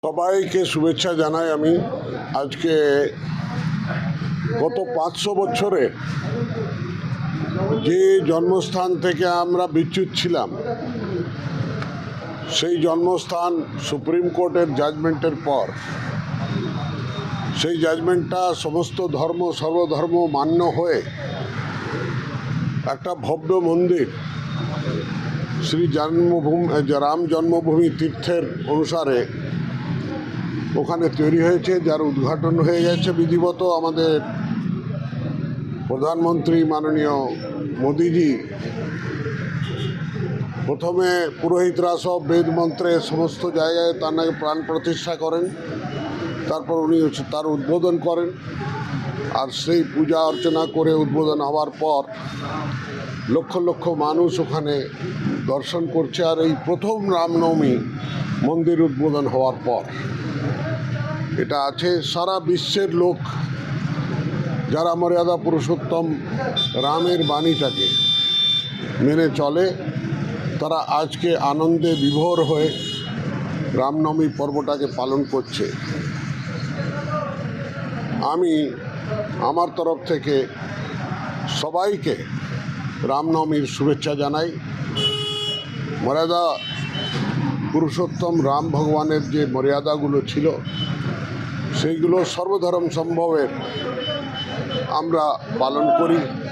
সবাইকে শুভেচ্ছা জানাই আমি। আজকে গত 500 বছরে যে জন্মস্থান থেকে আমরা বিচ্যুত ছিলাম, সেই জন্মস্থান সুপ্রিম কোর্টের জাজমেন্টের পর সেই জাজমেন্টটা সমস্ত ধর্ম সর্বধর্ম মান্য হয়ে একটা ভব্য মন্দির শ্রী রাম জন্মভূমি তীর্থের অনুসারে ওখানে তৈরি হয়েছে, যার উদ্ঘাটন হয়ে গেছে বিধিবত। আমাদের প্রধানমন্ত্রী মাননীয় মোদিজি প্রথমে পুরোহিতরা সব বেদ মন্ত্রে সমস্ত জায়গায় তার নাকি প্রাণ প্রতিষ্ঠা করেন, তারপর উনি তার উদ্বোধন করেন। আর সেই পূজা অর্চনা করে উদ্বোধন হওয়ার পর লক্ষ লক্ষ মানুষ ওখানে দর্শন করছে। আর এই প্রথম রামনবমী মন্দির উদ্বোধন হওয়ার পর এটা আছে সারা বিশ্বের লোক যারা মর্যাদা পুরুষোত্তম রামের বাণীটাকে মেনে চলে, তারা আজকে আনন্দে বিভোর হয়ে রামনবমী পর্বটাকে পালন করছে। আমি আমার তরফ থেকে সবাইকে রামনবমীর শুভেচ্ছা জানাই। মর্যাদা পুরুষোত্তম রাম ভগবানের যে মর্যাদাগুলো ছিল সেইগুলো সর্বধর্ম সম্ভবের আমরা পালন করি।